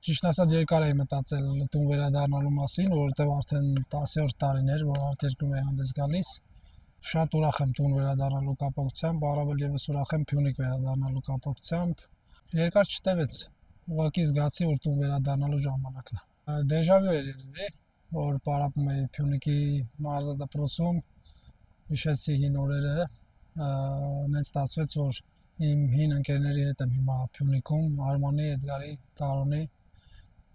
ճիշտ ասած երկար էի մտածել տուն վերադառնալու մասին, որովհետև արդեն 10-րդ տարին էր, որ արտերկրում էի հանդես գալիս։ Շատ ուրախ եմ տուն վերադառնալու կապակցությամբ, առավել ևս ուրախ եմ Փյունիկ վերադառնալու կապակցությամբ։ Երկար չտևեց, ուղղակի զգացի, որ տուն վերադառնալու ժամանակն է։ Դեժավյու էր երևի, որ պարապում էի Փյունիկի մարզադպրոցում, հիշեցի հին օրերը, նենց ստացվեց, որ իմ հին ընկերների հետ եմ հիմա Փյունիկում, Արմանի, Էդգարի, Տարոնի։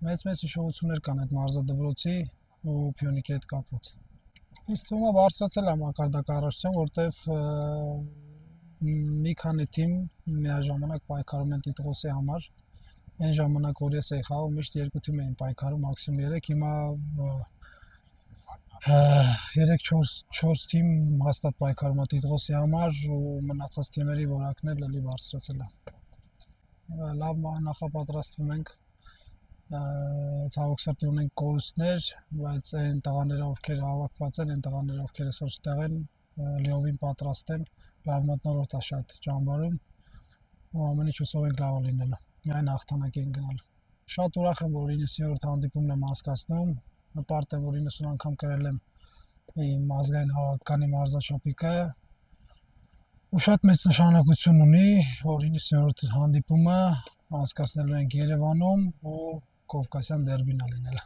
Մեծ հիշողություններ կան այդ մարզադպրոցի ու Փյունիկի հետ կապված։ Ինձ թվում է բարձրացել է մակարդակառաջության, որտեվ մի քանի թիմ միաժամանակ պայքարում են տիտղոսի համար։ Այն ժամանակ, որ ես էի խաղում, միշտ 2 թիմ էին պայքարում, մաքսիմում 3, հիմա 3-4 թիմ հաստատ պայքարում է տիտղոսի համար ու մնացած թիմերի որակն էլ էլի բարձրացել է։ Լավ նախապատրաստվում ենք, ցավոք սրտի ունենք կորուստներ, բայց այն տղաները, ովքեր հավաքված են, այն տղաները, ովքեր այսօր ստեղ են, լիովին պատրաստ են, լավ մթնոլորտ է շատ ճամբարում ու ամեն ինչ հուսով ենք լավ լինելու, միայն հաղթանակ ենք գնալու։ Շատ ուրախ եմ, որ 90-րդ հանդիպումն եմ անցկացնում, նպարտ եմ, որ 90 անգամ կրել եմ իմ ազգային հավաքականի մարզաչափիկը ու շատ մեծ նշանակություն ունի, որ 90-րդ հանդիպումը անցկացնելու ենք Երևանում ու Կովկասյան դերբին է լինել։